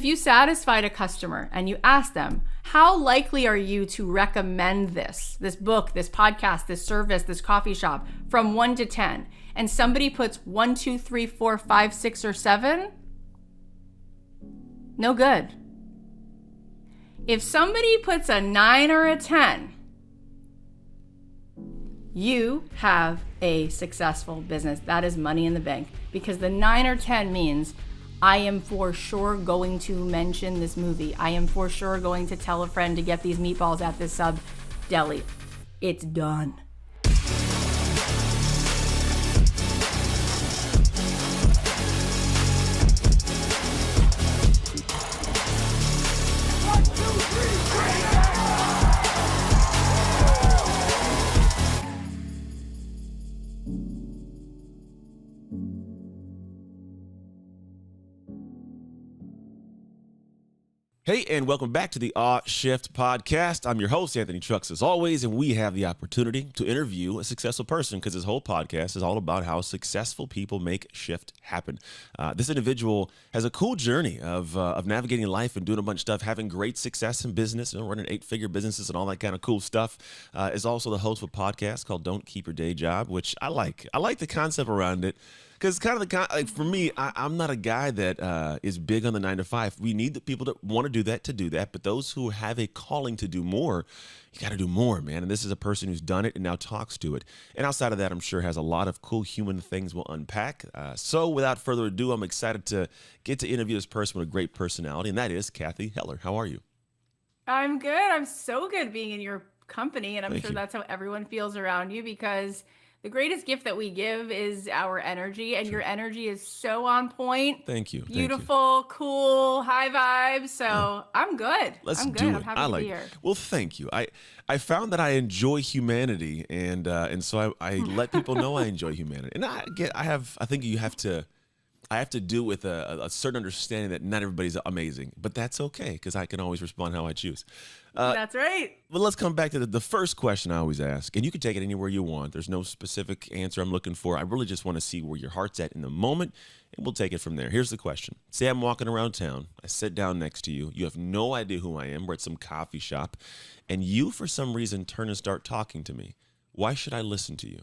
If you satisfied a customer and you ask them, how likely are you to recommend this book, this podcast, this service, this coffee shop from 1 to 10, and somebody puts 1, 2, 3, 4, 5, 6, or 7, no good. If somebody puts a 9 or a 10, you have a successful business. That is money in the bank, because the 9 or 10 means I am for sure going to mention this movie. I am for sure going to tell a friend to get these meatballs at this sub deli. It's done. Hey, and welcome back to the Shift podcast. I'm your host, Anthony Trucks, as always, and we have the opportunity to interview a successful person because this whole podcast is all about how successful people make shift happen. This individual has a cool journey of navigating life and doing a bunch of stuff, having great success in business, running 8-figure businesses and all that kind of cool stuff. Is also the host of a podcast called Don't Keep Your Day Job, which I like. I like the concept around it. Because kind of like for me, I'm not a guy that is big on the 9 to 5. We need the people that want to do that. But those who have a calling to do more, you got to do more, man. And this is a person who's done it and now talks to it. And outside of that, I'm sure has a lot of cool human things we'll unpack. So without further ado, I'm excited to get to interview this person with a great personality, and that is Cathy Heller. How are you? I'm good. I'm so good being in your company, and I'm sure that's how everyone feels around you, because the greatest gift that we give is our energy, and your energy is so on point. Thank you. Beautiful, cool, high vibes. So I'm good. I'm good. I'm happy to be here. Well, thank you. I found that I enjoy humanity, and so I let people know I enjoy humanity. And I think I have to do with a certain understanding that not everybody's amazing, but that's okay, because I can always respond how I choose. That's right. But let's come back to the first question I always ask, and you can take it anywhere you want. There's no specific answer I'm looking for. I really just want to see where your heart's at in the moment, and we'll take it from there. Here's the question. Say I'm walking around town. I sit down next to you. You have no idea who I am. We're at some coffee shop, and you, for some reason, turn and start talking to me. Why should I listen to you?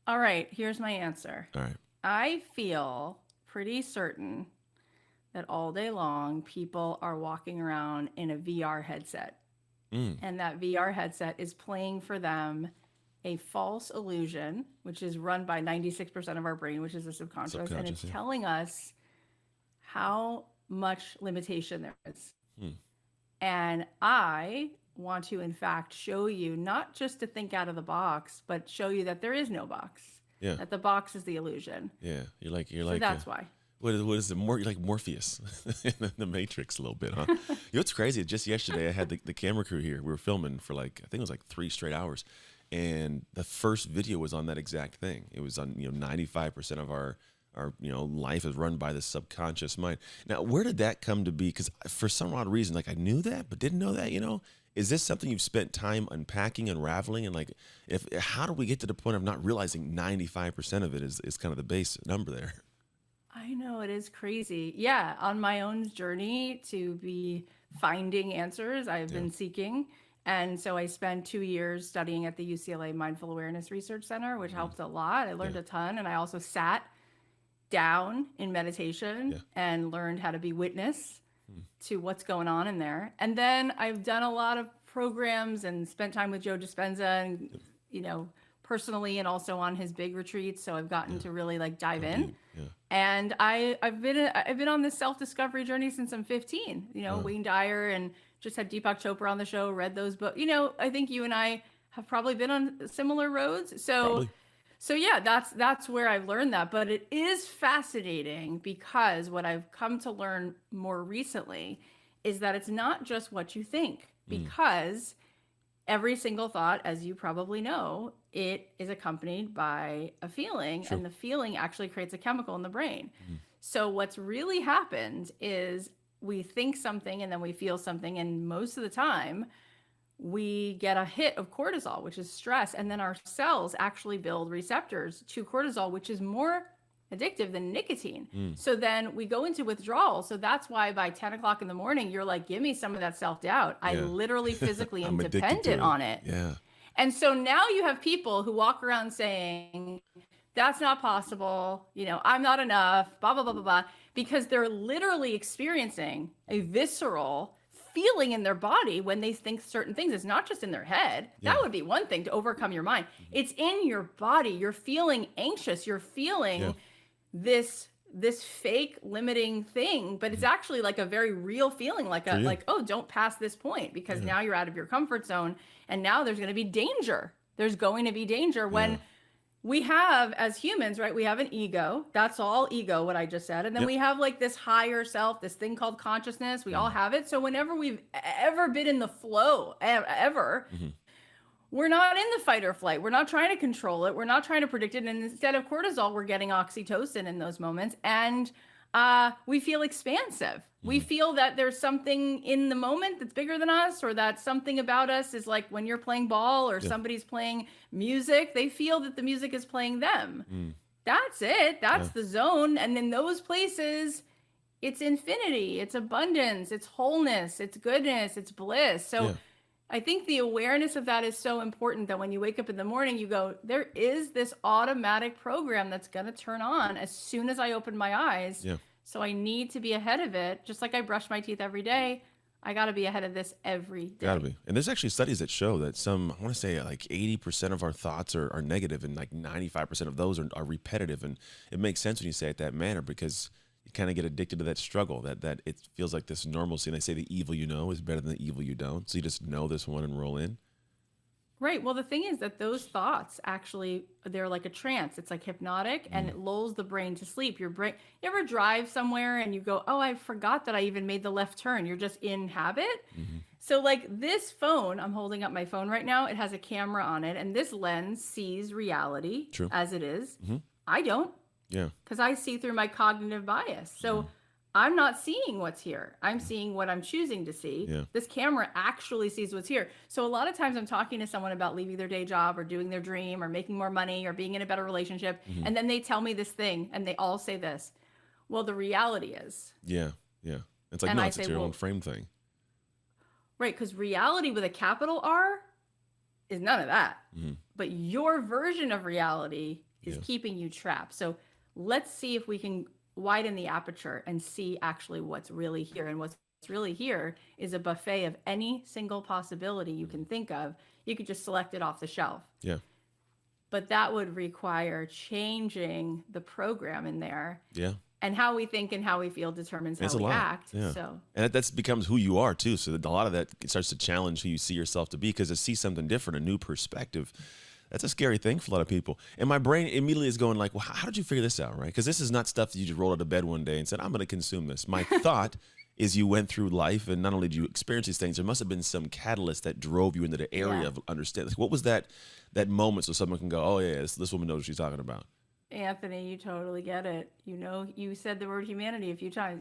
All right, here's my answer. All right. I feel pretty certain that all day long people are walking around in a VR headset. And that VR headset is playing for them a false illusion, which is run by 96% of our brain, which is the subconscious, and it's telling us how much limitation there is. And I want to, in fact, show you not just to think out of the box, but show you that there is no box. Yeah. That the box is the illusion. Yeah. You're like. That's why. What is it? You're like Morpheus in the Matrix a little bit, huh? You know what's crazy? Just yesterday, I had the camera crew here. We were filming for I think it was 3 straight hours. And the first video was on that exact thing. It was on, 95% of our life is run by the subconscious mind. Now, where did that come to be? Because for some odd reason, I knew that, but didn't know that, Is this something you've spent time unpacking, unraveling? And how do we get to the point of not realizing 95% of it is kind of the base number there? I know, it is crazy. Yeah, on my own journey to be finding answers, I've been seeking. And so I spent 2 years studying at the UCLA Mindful Awareness Research Center, which helped a lot. I learned a ton. And I also sat down in meditation and learned how to be witness to what's going on in there. And then I've done a lot of programs and spent time with Joe Dispenza and, personally, and also on his big retreats. So I've gotten to really dive in. And I've been on this self-discovery journey since I'm 15, Wayne Dyer, and just had Deepak Chopra on the show, read those books. I think you and I have probably been on similar roads. So yeah, that's where I've learned that. But it is fascinating, because what I've come to learn more recently is that it's not just what you think, because every single thought, as you probably know, it is accompanied by a feeling, and the feeling actually creates a chemical in the brain. So what's really happened is we think something and then we feel something, and most of the time we get a hit of cortisol, which is stress, and then our cells actually build receptors to cortisol, which is more addictive than nicotine. So then we go into withdrawal. So that's why by 10 o'clock in the morning, you're like, give me some of that self-doubt. I literally physically am I'm addicted to dependent it. on it. Yeah. And so now you have people who walk around saying, that's not possible, I'm not enough, blah, blah, blah, blah, blah, because they're literally experiencing a visceral feeling in their body when they think certain things. It's not just in their head. That would be one thing to overcome your mind. It's in your body. You're feeling anxious. You're feeling this fake limiting thing, but it's actually like a very real feeling, like oh, don't pass this point, because now you're out of your comfort zone, and now there's going to be danger. There's going to be danger when we have, as humans, right? We have an ego. That's all ego, what I just said. And then we have like this higher self, this thing called consciousness. We all have it. So whenever we've ever been in the flow, ever, we're not in the fight or flight. We're not trying to control it. We're not trying to predict it. And instead of cortisol, we're getting oxytocin in those moments. And we feel expansive. We feel that there's something in the moment that's bigger than us, or that something about us is like when you're playing ball or somebody's playing music, they feel that the music is playing them. That's it. That's the zone. And in those places, it's infinity, it's abundance, it's wholeness, it's goodness, it's bliss. So I think the awareness of that is so important, that when you wake up in the morning, you go, there is this automatic program that's going to turn on as soon as I open my eyes. So I need to be ahead of it. Just like I brush my teeth every day, I got to be ahead of this every day. Got to be. And there's actually studies that show that I want to say like 80% of our thoughts are negative, and like 95% of those are repetitive. And it makes sense when you say it that manner, because you kind of get addicted to that struggle, that it feels like this normalcy. And they say the evil you know is better than the evil you don't. So you just know this one and roll in. Right. Well, the thing is that those thoughts actually, they're like a trance. It's like hypnotic, and it lulls the brain to sleep. Your brain, you ever drive somewhere and you go, oh, I forgot that I even made the left turn. You're just in habit. So like this phone, I'm holding up my phone right now. It has a camera on it, and this lens sees reality as it is. I don't. Because I see through my cognitive bias. So I'm not seeing what's here. I'm seeing what I'm choosing to see. This camera actually sees what's here. So a lot of times I'm talking to someone about leaving their day job or doing their dream or making more money or being in a better relationship. And then they tell me this thing, and they all say this. Well, the reality is. It's like, and no, I it's say, your own frame thing. Right. Because reality with a capital R is none of that. But your version of reality is keeping you trapped. So let's see if we can widen the aperture and see actually what's really here. And what's really here is a buffet of any single possibility you can think of. You could just select it off the shelf. But that would require changing the program in there. And how we think and how we feel determines how we act. So, and that becomes who you are too. So a lot of that starts to challenge who you see yourself to be, because to see something different, a new perspective, that's a scary thing for a lot of people. And my brain immediately is going like, well, how did you figure this out, right? Because this is not stuff that you just rolled out of bed one day and said, I'm going to consume this. My thought is you went through life, and not only did you experience these things, there must have been some catalyst that drove you into the area of understanding. Like, what was that moment so someone can go, oh, yeah, this woman knows what she's talking about? Anthony, you totally get it. You said the word humanity a few times.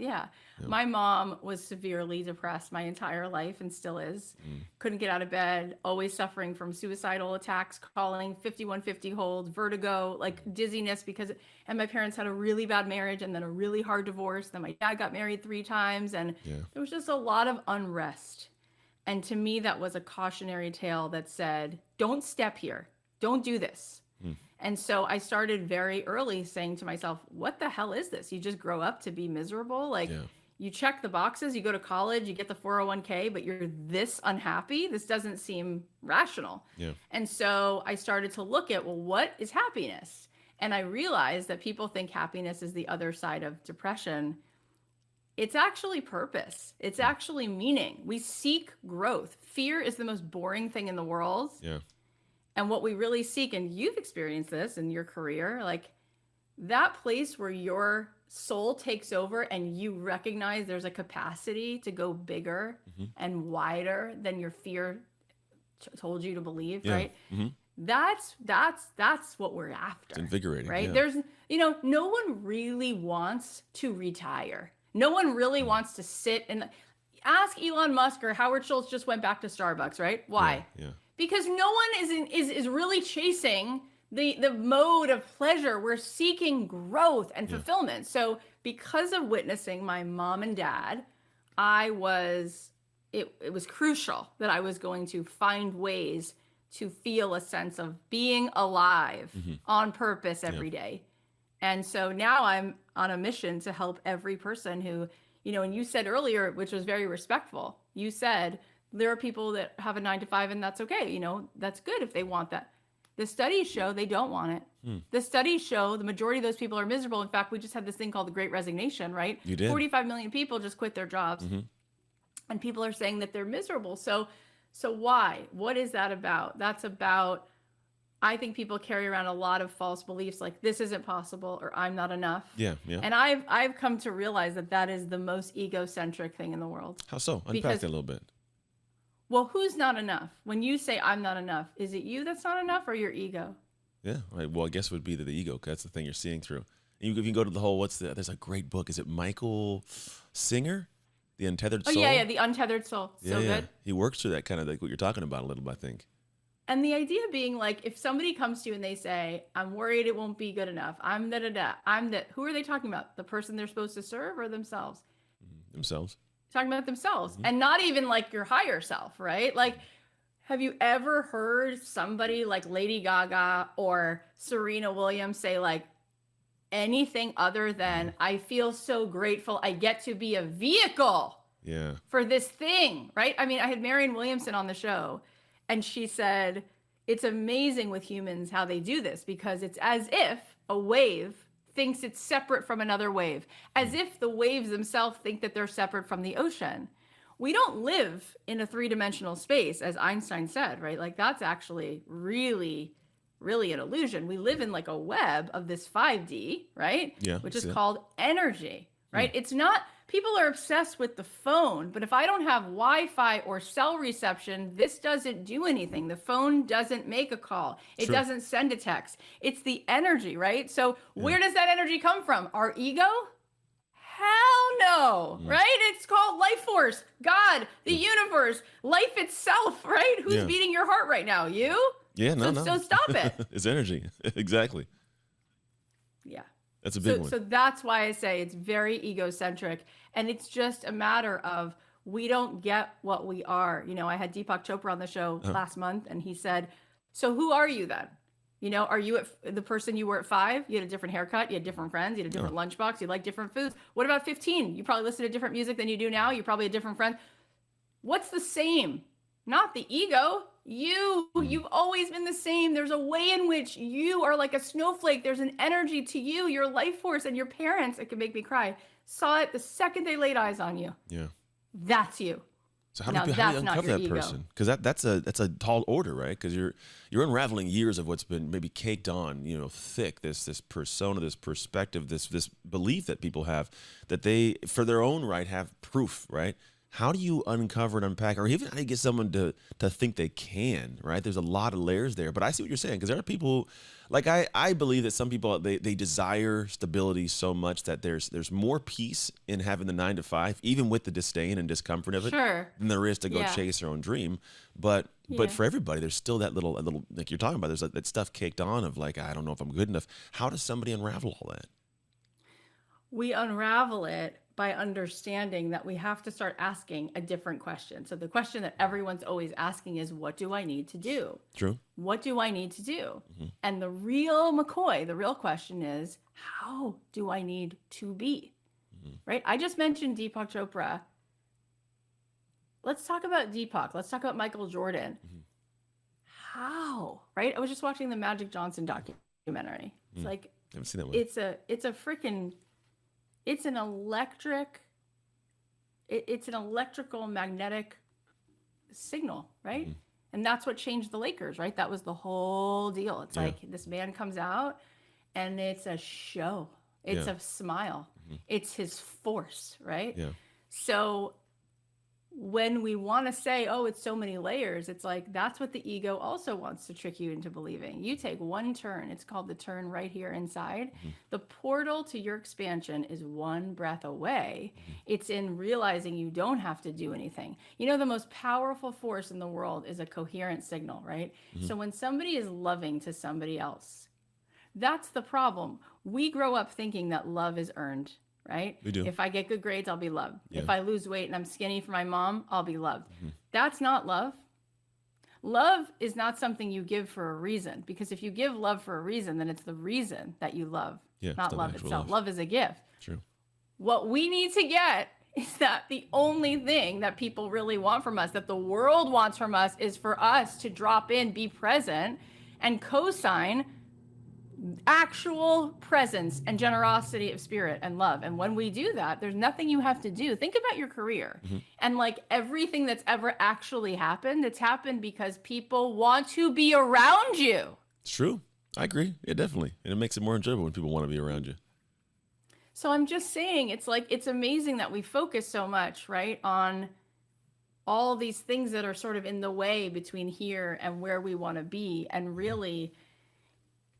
My mom was severely depressed my entire life, and still is. Couldn't get out of bed, always suffering from suicidal attacks, calling 5150 hold, vertigo, like dizziness, and my parents had a really bad marriage and then a really hard divorce. Then my dad got married 3 times, and there was just a lot of unrest. And to me, that was a cautionary tale that said, don't step here. Don't do this. And so I started very early saying to myself, what the hell is this? You just grow up to be miserable? Like, you check the boxes, you go to college, you get the 401k, but you're this unhappy? This doesn't seem rational. And so I started to look at, well, what is happiness? And I realized that people think happiness is the other side of depression. It's actually purpose. It's actually meaning. We seek growth. Fear is the most boring thing in the world. And what we really seek, and you've experienced this in your career, like that place where your soul takes over and you recognize there's a capacity to go bigger and wider than your fear told you to believe, right? That's what we're after. It's invigorating, right? There's, no one really wants to retire. No one really wants to sit and ask Elon Musk or Howard Schultz just went back to Starbucks, right? Why? Because no one is really chasing the mode of pleasure. We're seeking growth and fulfillment. So because of witnessing my mom and dad, it was crucial that I was going to find ways to feel a sense of being alive on purpose every day. And so now I'm on a mission to help every person who, and you said earlier, which was very respectful, you said there are people that have a 9 to 5 and that's okay. That's good if they want that. The studies show they don't want it. The studies show the majority of those people are miserable. In fact, we just had this thing called the Great Resignation, right? You did. 45 million people just quit their jobs. And people are saying that they're miserable. So why? What is that about? That's about, I think people carry around a lot of false beliefs like this isn't possible or I'm not enough. Yeah. And I've come to realize that is the most egocentric thing in the world. How so? Unpack that a little bit. Well, who's not enough? When you say I'm not enough, is it you that's not enough or your ego? Yeah. Right. Well, I guess it would be the ego, because that's the thing you're seeing through. And if you go to the whole, there's a great book. Is it Michael Singer? The Untethered Soul? Oh, yeah, The Untethered Soul. So good. He works through that kind of like what you're talking about a little bit, I think. And the idea being like, if somebody comes to you and they say, I'm worried it won't be good enough. I'm who are they talking about? The person they're supposed to serve or themselves? Themselves. Talking about themselves. And not even like your higher self, right? Like, have you ever heard somebody like Lady Gaga or Serena Williams say like anything other than, I feel so grateful I get to be a vehicle for this thing, right? I mean, I had Marianne Williamson on the show, and she said, it's amazing with humans how they do this, because it's as if a wave thinks it's separate from another wave, as if the waves themselves think that they're separate from the ocean. We don't live in a 3-dimensional space, as Einstein said, right? Like that's actually really an illusion. We live in like a web of this 5D, right? Yeah. Which is called energy, right? It's not, people are obsessed with the phone, but if I don't have Wi-Fi or cell reception, this doesn't do anything. The phone doesn't make a call. It doesn't send a text. It's the energy, right? So where does that energy come from? Our ego? Hell no, right? It's called life force, God, the universe, life itself, right? Who's beating your heart right now? You? Yeah, no. So stop it. It's energy. Exactly. Yeah. That's a big one. So that's why I say it's very egocentric. And it's just a matter of we don't get what we are. I had Deepak Chopra on the show last month, and he said, so who are you then? Are you the person you were at 5? You had a different haircut, you had different friends, you had a different lunchbox, you like different foods. What about 15? You probably listen to different music than you do now. You're probably a different friend. What's the same? Not the ego. You've always been the same. There's a way in which you are like a snowflake. There's an energy to you, your life force, and your parents, it could make me cry, saw it the second they laid eyes on you. Yeah. That's you. So how do you uncover that person? Because that's a tall order, right? Because you're unraveling years of what's been maybe caked on, thick, this persona, this perspective, this belief that people have that they, for their own right, have proof, right? How do you uncover and unpack, or even how do you get someone to think they can, right? There's a lot of layers there, but I see what you're saying, because there are people, like I believe that some people, they desire stability so much that there's more peace in having the 9 to 5, even with the disdain and discomfort of it, than there is to go chase their own dream. But for everybody, there's still that little, like you're talking about, there's that stuff caked on of like, I don't know if I'm good enough. How does somebody unravel all that? We unravel it by understanding that we have to start asking a different question. So the question that everyone's always asking is, what do I need to do? True. What do I need to do? And the real question is, how do I need to be? Right? I just mentioned Deepak Chopra. Let's talk about Deepak. Let's talk about Michael Jordan. How? Right? I was just watching the Magic Johnson documentary. It's like, I haven't seen that one. It's an electrical magnetic signal, right? And that's what changed the Lakers, right? That was the whole deal. It's like this man comes out and it's a show. It's a smile. It's his force, right? Yeah. So when we want to say, oh, it's so many layers, it's like, that's what the ego also wants to trick you into believing. You take one turn, it's called the turn right here inside. The portal to your expansion is one breath away. It's in realizing you don't have to do anything. The most powerful force in the world is a coherent signal, right? So when somebody is loving to somebody else, That's the problem. We grow up thinking that love is earned, right? We do. If I get good grades, I'll be loved. Yeah. If I lose weight and I'm skinny for my mom, I'll be loved. That's not love. Love is not something you give for a reason, because if you give love for a reason, then it's the reason that you love, Yeah, it's not not love actual itself. love. Love is a gift. True. What we need to get is that the only thing that people really want from us, that the world wants from us, is for us to drop in, be present, and co-sign actual presence and generosity of spirit and love. And when we do that, there's nothing you have to do. Think about your career and like everything that's ever actually happened. It's happened because people want to be around you. It's true. I agree. Yeah, definitely. And it makes it more enjoyable when people want to be around you. So I'm just saying, it's like, it's amazing that we focus so much, right, on all these things that are sort of in the way between here and where we want to be. And really,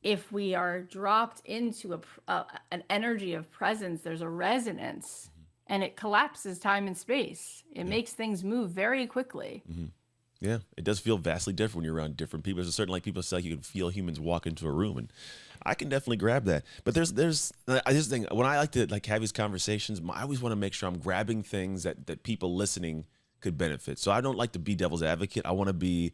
if we are dropped into an energy of presence, there's a resonance and it collapses time and space. It makes things move very quickly. Yeah, it does feel vastly different when you're around different people. There's a certain, like people say, you can feel humans walk into a room, and I can definitely grab that. But I just think when I like to like have these conversations, I always want to make sure I'm grabbing things that people listening could benefit. So I don't like to be devil's advocate. I want to be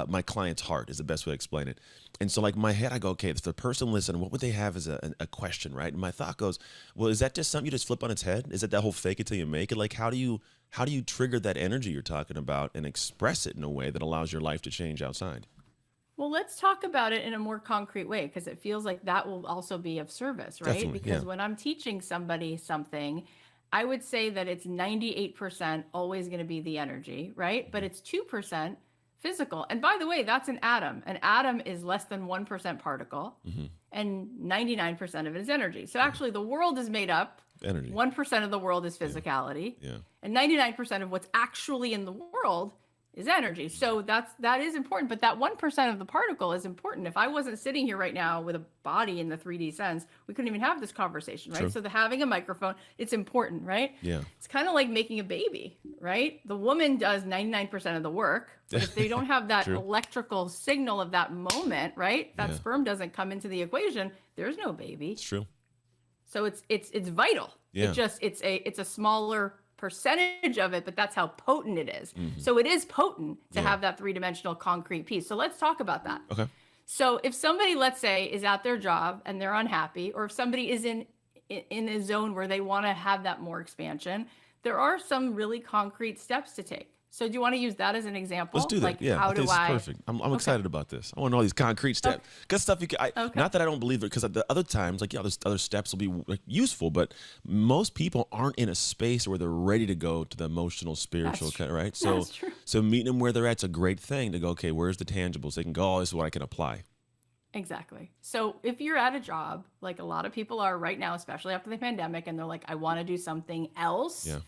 my client's heart is the best way to explain it. And so like in my head, I go, okay, if the person listening, what would they have as a question, right? And my thought goes, well, is that just something you just flip on its head? Is that whole fake it till you make it? Like, how do you trigger that energy you're talking about and express it in a way that allows your life to change outside? Well, let's talk about it in a more concrete way, because it feels like that will also be of service, right? Definitely, Because yeah. when I'm teaching somebody something, I would say that it's 98% always going to be the energy, right? But it's 2% physical. And by the way, that's an atom. An atom is less than 1% particle, and 99% of it is energy. So actually, the world is made up. Energy. 1% of the world is physicality, Yeah. and 99% of what's actually in the world is energy. So that is important, but that 1% of the particle is important. If I wasn't sitting here right now with a body in the 3D sense, we couldn't even have this conversation, right? True. So having a microphone, it's important, right? Yeah. It's kind of like making a baby, right? The woman does 99% of the work, but if they don't have that True. electrical signal of that moment, right? That Yeah. sperm doesn't come into the equation, there's no baby. It's true. So it's vital. Yeah. It's a smaller percentage of it, but that's how potent it is. So it is potent to have that three-dimensional concrete piece. So let's talk about that. Okay. So if somebody, let's say, is at their job and they're unhappy, or if somebody is in a zone where they want to have that more expansion, there are some really concrete steps to take. So do you want to use that as an example? Let's do that. Like, Yeah, how I think do this is perfect. I'm excited about this. I want all these concrete steps. Because stuff you can, not that I don't believe it, because the other times, like, yeah, there's other steps will be like, useful, but most people aren't in a space where they're ready to go to the emotional, spiritual, That's true. right? So, That's true. so meeting them where they're at is a great thing to go, okay, where's the tangibles? They can go, oh, this is what I can apply. Exactly. So if you're at a job, like a lot of people are right now, especially after the pandemic, and they're like, I want to do something else. Yeah.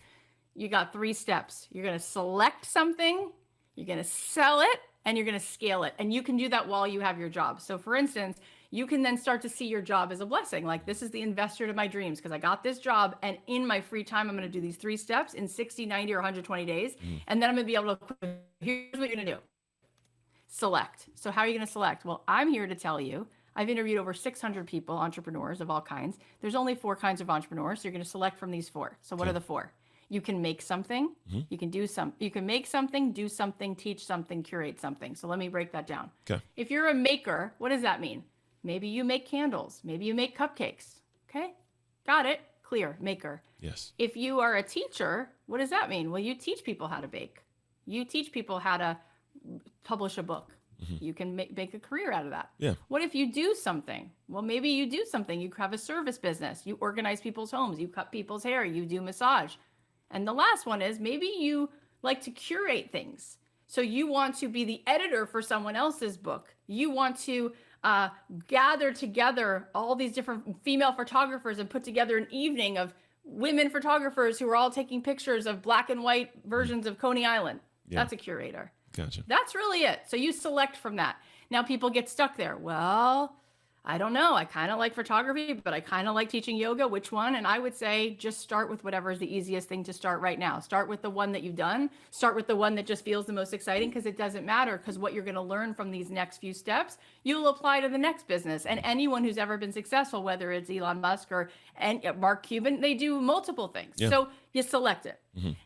You got 3 steps. You're going to select something, you're going to sell it, and you're going to scale it. And you can do that while you have your job. So for instance, you can then start to see your job as a blessing. Like, this is the investor to my dreams, because I got this job, and in my free time, I'm going to do these 3 steps in 60, 90, or 120 days. And then I'm going to be able to, here's what you're going to do. Select. So how are you going to select? Well, I'm here to tell you, I've interviewed over 600 people, entrepreneurs of all kinds. There's only 4 kinds of entrepreneurs. So you're going to select from these 4. So what are the 4? You can make something, you can make something, do something, teach something, curate something. So let me break that down. Okay. If you're a maker, what does that mean? Maybe you make candles, maybe you make cupcakes. Okay. Got it. Clear. Maker. Yes. If you are a teacher, what does that mean? Well, you teach people how to bake. You teach people how to publish a book. You can make a career out of that. Yeah. What if you do something? Well, maybe you do something. You have a service business. You organize people's homes. You cut people's hair. You do massage. And the last one is maybe you like to curate things. So you want to be the editor for someone else's book. You want to gather together all these different female photographers and put together an evening of women photographers who are all taking pictures of black and white versions of Coney Island. Yeah. That's a curator. Gotcha. That's really it. So you select from that. Now people get stuck there. Well, I don't know. I kind of like photography, but I kind of like teaching yoga. Which one? And I would say just start with whatever is the easiest thing to start right now. Start with the one that you've done. Start with the one that just feels the most exciting, because it doesn't matter, because what you're going to learn from these next few steps, you'll apply to the next business. And anyone who's ever been successful, whether it's Elon Musk or Mark Cuban, they do multiple things. Yeah. So you select it.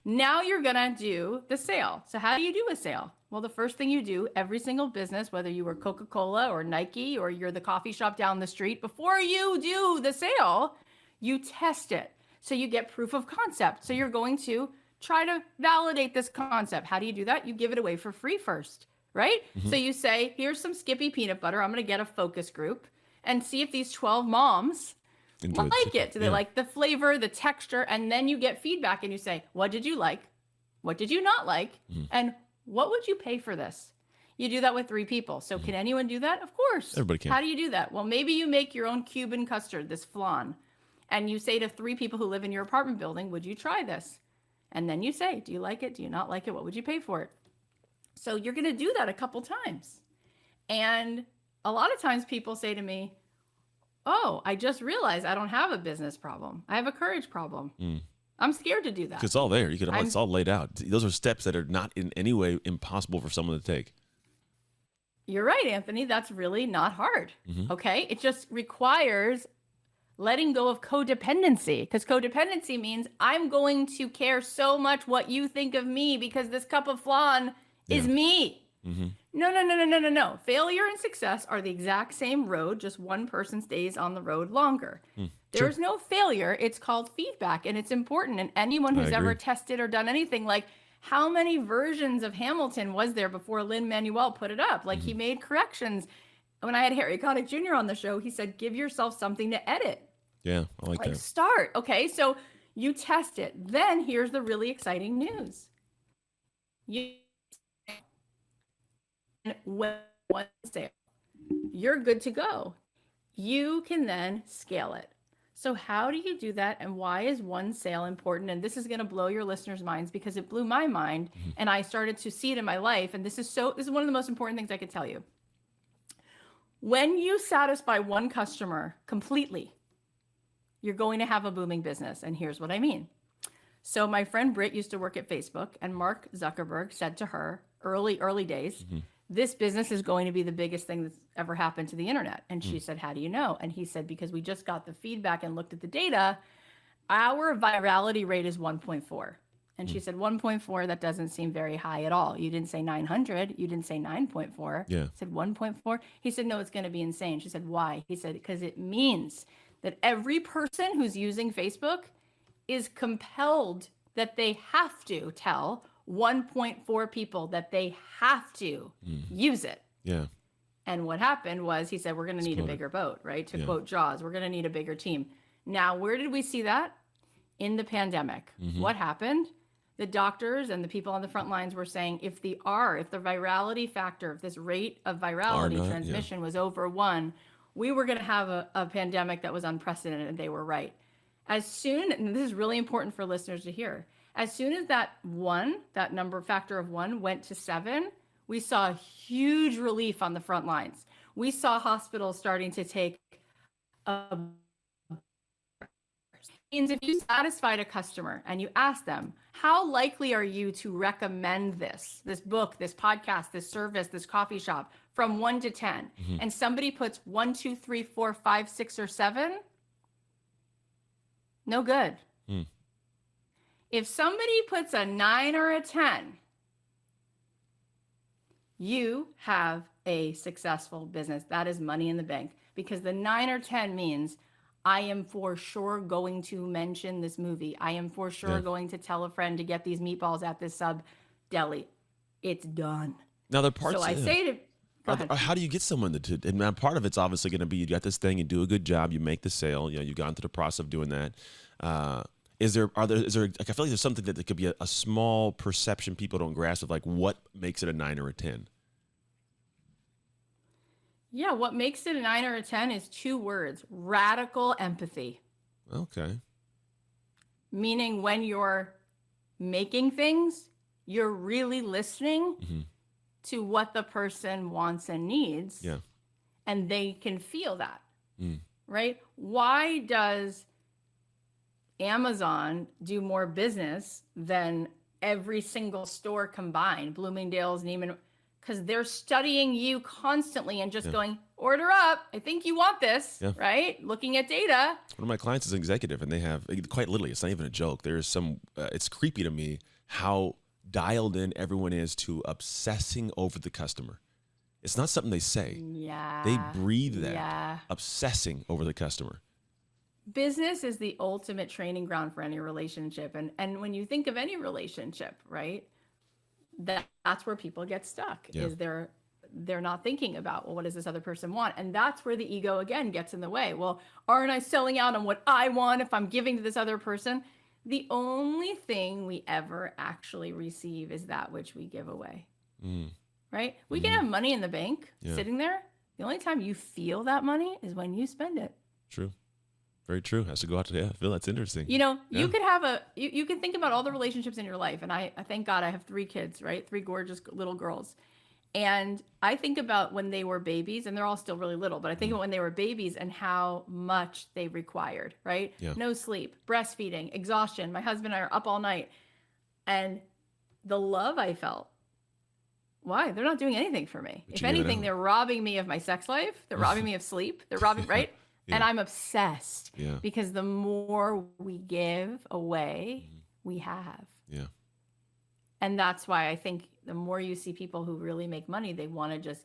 Now you're going to do the sale. So how do you do a sale? Well, the first thing you do, every single business, whether you were Coca-Cola or Nike or you're the coffee shop down the street, before you do the sale, you test it. So you get proof of concept. So you're going to try to validate this concept. How do you do that? You give it away for free first, right? So you say, here's some Skippy peanut butter. I'm going to get a focus group and see if these 12 moms like it. Do they like the flavor, the texture? And then you get feedback and you say, what did you like? What did you not like? And what would you pay for this? You do that with 3 people. So can anyone do that? Of course. Everybody can. How do you do that? Well, maybe you make your own Cuban custard, this flan, and you say to 3 people who live in your apartment building, would you try this? And then you say, do you like it? Do you not like it? What would you pay for it? So you're going to do that a couple times. And a lot of times people say to me, oh, I just realized I don't have a business problem. I have a courage problem. I'm scared to do that. It's all there. It's all laid out. Those are steps that are not in any way impossible for someone to take. You're right, Anthony. That's really not hard. Okay. It just requires letting go of codependency, because codependency means I'm going to care so much what you think of me because this cup of flan is me. No. Failure and success are the exact same road, just one person stays on the road longer. There's no failure. It's called feedback, and it's important. And anyone who's ever tested or done anything, like how many versions of Hamilton was there before Lin-Manuel put it up? Like he made corrections. When I had Harry Connick Jr. on the show, he said, give yourself something to edit. Yeah, I like that. Start. Okay, so you test it. Then here's the really exciting news. When one sale, you're good to go. You can then scale it. So how do you do that, and why is one sale important? And this is going to blow your listeners' minds, because it blew my mind, and I started to see it in my life. And this is one of the most important things I could tell you. When you satisfy one customer completely, you're going to have a booming business. And here's what I mean. So my friend Britt used to work at Facebook, and Mark Zuckerberg said to her early days, this business is going to be the biggest thing that's ever happened to the internet. And she said, how do you know? And he said, because we just got the feedback and looked at the data, our virality rate is 1.4. And she said, 1.4, that doesn't seem very high at all. You didn't say 900. You didn't say 9.4. Yeah. I said 1.4. He said, no, it's going to be insane. She said, why? He said, because it means that every person who's using Facebook is compelled that they have to tell 1.4 people that they have to use it. Yeah. And what happened was, he said, we're going to need a bigger boat, right? To quote Jaws, we're going to need a bigger team. Now, where did we see that? In the pandemic. What happened? The doctors and the people on the front lines were saying, if the virality factor, if this rate of virality transmission was over 1, we were going to have a pandemic that was unprecedented, and they were right. And this is really important for listeners to hear, as soon as that number factor of 1 went to 7, we saw a huge relief on the front lines. We saw hospitals starting to take means if you satisfied a customer and you ask them, how likely are you to recommend this book, this podcast, this service, this coffee shop from 1 to 10, and somebody puts 1, 2, 3, 4, 5, 6, or 7, no good. If somebody puts a 9 or a 10, you have a successful business. That is money in the bank, because the 9 or 10 means I am for sure going to mention this movie. I am for sure going to tell a friend to get these meatballs at this sub deli. It's done. Now, the parts. So I say to, how do you get someone to? And part of it's obviously going to be, you got this thing, you do a good job, you make the sale. You've gone through the process of doing that. Is there like, I feel like there's something that could be a small perception people don't grasp of, like, what makes it a 9 or a 10? Yeah, what makes it a 9 or a 10 is 2 words: radical empathy. Okay. Meaning when you're making things, you're really listening to what the person wants and needs. Yeah. And they can feel that. right? Why does Amazon do more business than every single store combined, Bloomingdale's, Neiman? Because they're studying you constantly and just going, order up. I think you want this, right? Looking at data. One of my clients is an executive, and they have, quite literally, it's not even a joke. There's some, it's creepy to me how dialed in everyone is to obsessing over the customer. It's not something they say. Yeah. They breathe that, Yeah. obsessing over the customer. Business is the ultimate training ground for any relationship. And when you think of any relationship, right, that's where people get stuck, is they're not thinking about, well, what does this other person want? And that's where the ego, again, gets in the way. Well, aren't I selling out on what I want if I'm giving to this other person? The only thing we ever actually receive is that which we give away, right? We can have money in the bank sitting there. The only time you feel that money is when you spend it. True. Very true. Has to go out to, I feel that's interesting. You know, you could have you can think about all the relationships in your life. And I thank God I have 3 kids, right? 3 gorgeous little girls. And I think about when they were babies, and they're all still really little, but I think about when they were babies and how much they required, right? Yeah. No sleep, breastfeeding, exhaustion. My husband and I are up all night. And the love I felt, why? They're not doing anything for me. If anything, they're robbing me of my sex life. They're robbing me of sleep. They're robbing, right? And I'm obsessed because the more we give away, we have. Yeah. And that's why I think the more you see people who really make money, they want to just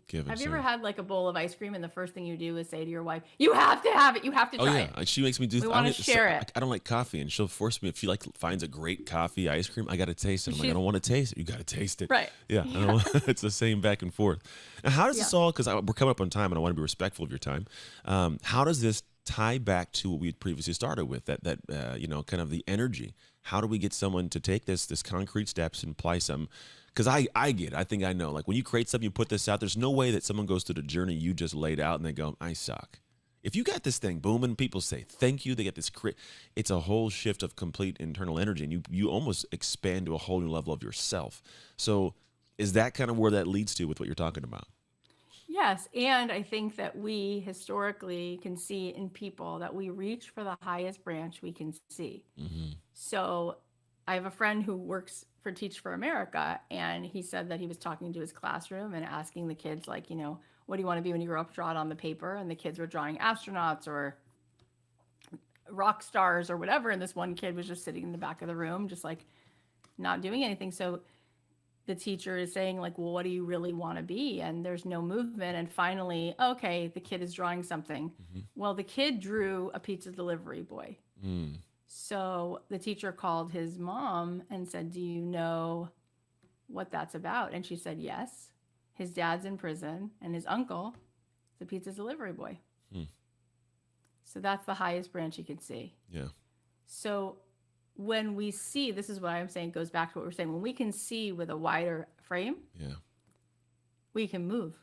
give. Have you ever had like a bowl of ice cream and the first thing you do is say to your wife, you have to have it. You have to try it. She makes me do. We want to share it. I don't like coffee, and she'll force me, if she finds a great coffee ice cream, I got to taste it. I'm like, I don't want to taste it. You got to taste it. Right. Yeah. I don't it's the same back and forth. Now, how does this all, because we're coming up on time and I want to be respectful of your time. How does this tie back to what we had previously started with, that kind of the energy? How do we get someone to take this concrete steps and apply some? Because I get it. I think I know. Like when you create something, you put this out, there's no way that someone goes through the journey you just laid out and they go, I suck. If you got this thing booming, people say thank you. They get this it's a whole shift of complete internal energy, and you almost expand to a whole new level of yourself. So is that kind of where that leads to with what you're talking about? Yes. And I think that we historically can see in people that we reach for the highest branch we can see. So I have a friend who works for Teach for America, and he said that he was talking to his classroom and asking the kids, like, what do you want to be when you grow up? Draw it on the paper. And the kids were drawing astronauts or rock stars or whatever. And this one kid was just sitting in the back of the room, just like not doing anything. So the teacher is saying, like, well, what do you really want to be? And there's no movement. And finally, okay, the kid is drawing something. Well, the kid drew a pizza delivery boy. So the teacher called his mom and said, do you know what that's about? And she said, yes. His dad's in prison and his uncle is a pizza delivery boy. So that's the highest branch you can see. Yeah. So when we see, this is what I'm saying, goes back to what we're saying, when we can see with a wider frame, we can move.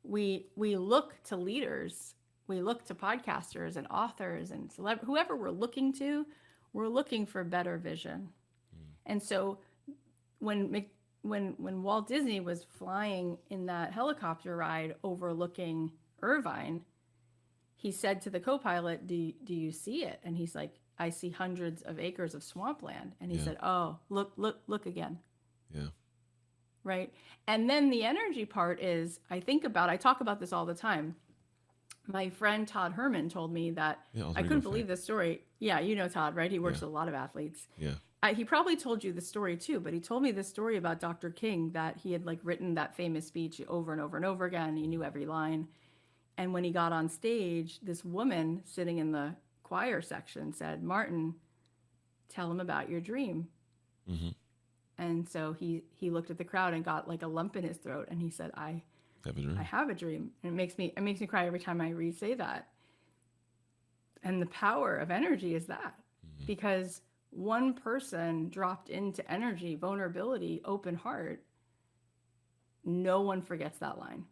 We look to leaders, we look to podcasters and authors and whoever we're looking for better vision. And so when Walt Disney was flying in that helicopter ride overlooking Irvine, he said to the co-pilot, do you see it? And he's like, I see hundreds of acres of swampland. And he said, oh, look again. Yeah. Right. And then the energy part is, I talk about this all the time. My friend Todd Herman told me that, I couldn't believe this story. Yeah, you know Todd, right? He works with a lot of athletes. Yeah. He probably told you the story too, but he told me this story about Dr. King, that he had like written that famous speech over and over and over again. He knew every line. And when he got on stage, this woman sitting in the choir section said, Martin, tell him about your dream. And so he looked at the crowd and got like a lump in his throat, and he said, I have a dream. And it makes me cry every time I say that. And the power of energy is that, because one person dropped into energy, vulnerability, open heart, no one forgets that line.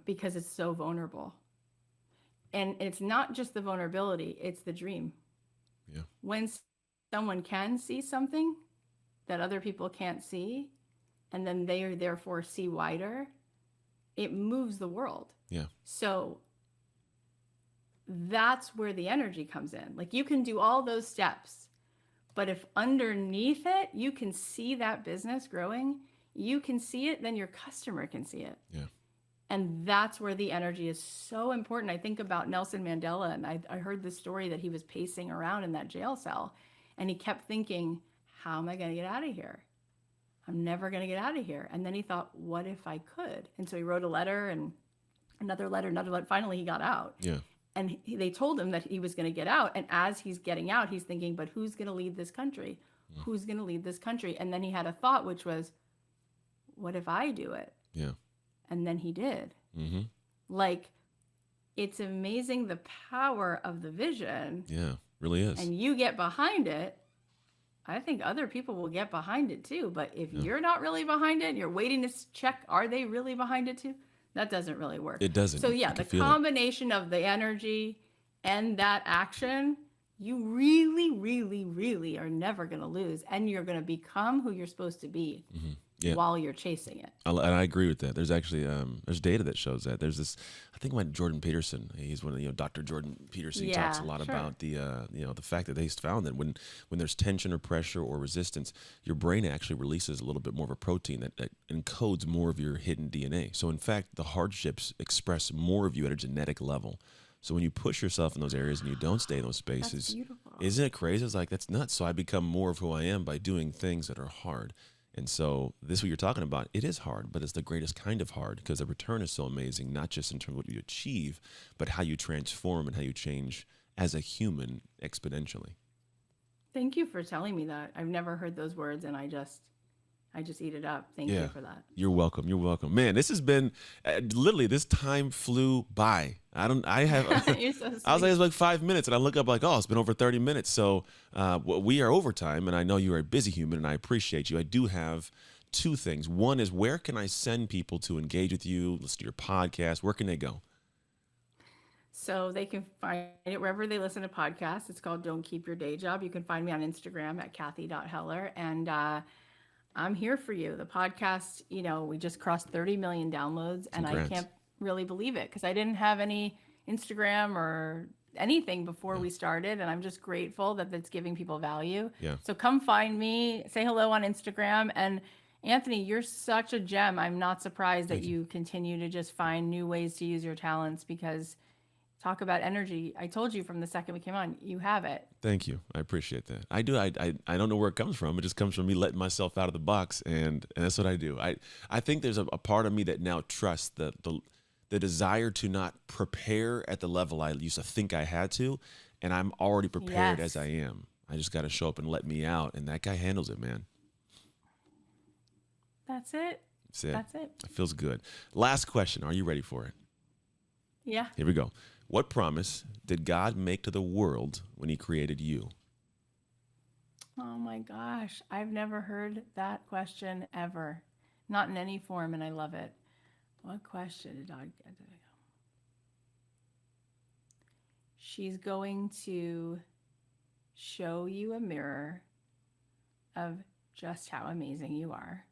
Because it's so vulnerable. And it's not just the vulnerability, it's the dream. When someone can see something that other people can't see, and then they therefore see wider, it moves the world. Yeah. So that's where the energy comes in. Like you can do all those steps, but if underneath it, you can see that business growing, you can see it, then your customer can see it. Yeah. And that's where the energy is so important. I think about Nelson Mandela, and I heard this story that he was pacing around in that jail cell, and he kept thinking, how am I going to get out of here? I'm never going to get out of here. And then he thought, what if I could? And so he wrote a letter and another letter, another letter. Finally, he got out. Yeah. And they told him that he was going to get out. And as he's getting out, he's thinking, but who's going to lead this country? Who's going to lead this country? And then he had a thought, which was, what if I do it? Yeah. And then he did. Mm-hmm. Like, it's amazing the power of the vision. Yeah, really is. And you get behind it. I think other people will get behind it too. But if you're not really behind it and you're waiting to check, are they really behind it too? That doesn't really work. It doesn't. So yeah, the combination of the energy and that action, you really, really, really are never going to lose. And you're going to become who you're supposed to be while you're chasing it. And I agree with that. There's actually, there's data that shows that. There's this, I think about Jordan Peterson. He's one of the, Dr. Jordan Peterson. He talks a lot about the, the fact that they found that when there's tension or pressure or resistance, your brain actually releases a little bit more of a protein that encodes more of your hidden DNA. So in fact, the hardships express more of you at a genetic level. So when you push yourself in those areas and you don't stay in those spaces, isn't it crazy? It's like, that's nuts. So I become more of who I am by doing things that are hard. And so this, what you're talking about, it is hard, but it's the greatest kind of hard because the return is so amazing, not just in terms of what you achieve, but how you transform and how you change as a human exponentially. Thank you for telling me that. I've never heard those words, and I just eat it up. Thank you for that. You're welcome. You're welcome. Man, this has been literally, this time flew by. You're so sweet. I was like, it's like 5 minutes, and I look up like, oh, it's been over 30 minutes. So we are over time, and I know you are a busy human, and I appreciate you. I do have two things. One is, where can I send people to engage with you, listen to your podcast? Where can they go? So they can find it wherever they listen to podcasts. It's called Don't Keep Your Day Job. You can find me on Instagram at Cathy.Heller. And I'm here for you. The podcast, we just crossed 30 million downloads. And I can't really believe it because I didn't have any Instagram or anything before we started. And I'm just grateful that it's giving people value. Yeah. So come find me, say hello on Instagram. And Anthony, you're such a gem. I'm not surprised that you continue to just find new ways to use your talents because talk about energy. I told you from the second we came on, you have it. Thank you. I appreciate that. I do. I don't know where it comes from. It just comes from me letting myself out of the box. And that's what I do. I think there's a part of me that now trusts the desire to not prepare at the level I used to think I had to. And I'm already prepared as I am. I just got to show up and let me out. And that guy handles it, man. That's it. That's it. It feels good. Last question. Are you ready for it? Yeah. Here we go. What promise did God make to the world when he created you? Oh my gosh. I've never heard that question ever. Not in any form, and I love it. What question did God get? She's going to show you a mirror of just how amazing you are.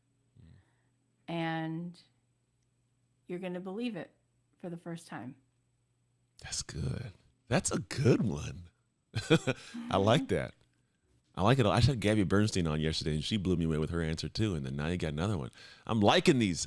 And you're going to believe it for the first time. That's good. That's a good one. I like that. I like it. I had Gabby Bernstein on yesterday, and she blew me away with her answer too. And then now you got another one. I'm liking these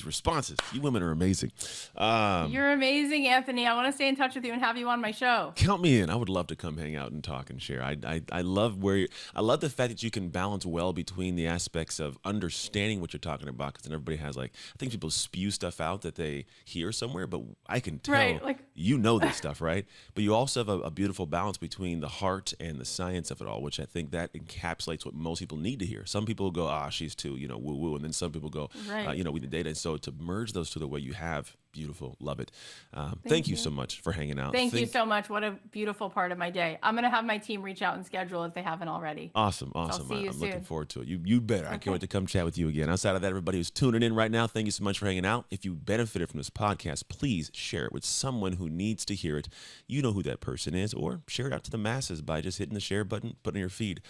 responses. You women are amazing. You're amazing, Anthony. I want to stay in touch with you and have you on my show. Count me in. I would love to come hang out and talk and share. I love I love the fact that you can balance well between the aspects of understanding what you're talking about, because then everybody has I think people spew stuff out that they hear somewhere, but I can tell you know this stuff, right? But you also have a beautiful balance between the heart and the science of it all, which I think that encapsulates what most people need to hear. Some people go, she's too, woo woo. And then some people go, we need data. And so to merge those two the way you have, beautiful. Love it. Thank you so much for hanging out. Thank you so much. What a beautiful part of my day. I'm going to have my team reach out and schedule if they haven't already. Awesome. Awesome. So I'm looking forward to it. You better. I can't wait to come chat with you again. Outside of that, everybody who's tuning in right now, thank you so much for hanging out. If you benefited from this podcast, please share it with someone who needs to hear it. You know who that person is, or share it out to the masses by just hitting the share button, putting in your feed.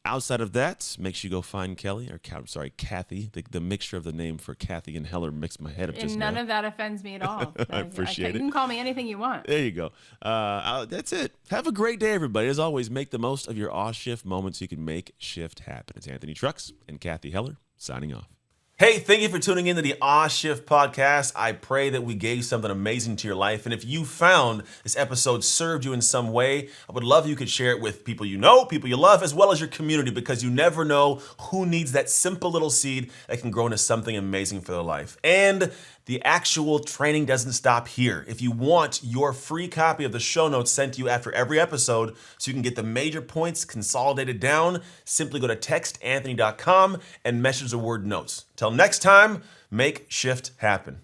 Outside of that, make sure you go find Cathy. The mixture of the name for Cathy and Heller mixed my head up just And now. none of that offends me at all. I appreciate You it. can call me anything you want. There you go. That's it. Have a great day, everybody. As always, make the most of your off shift moments so you can make shift happen. It's Anthony Trucks and Cathy Heller signing off. Hey, thank you for tuning in to the Shift podcast. I pray that we gave something amazing to your life. And if you found this episode served you in some way, I would love if you could share it with people you know, people you love, as well as your community, because you never know who needs that simple little seed that can grow into something amazing for their life. And the actual training doesn't stop here. If you want your free copy of the show notes sent to you after every episode so you can get the major points consolidated down, simply go to textanthony.com and message the word notes. Till next time, make shift happen.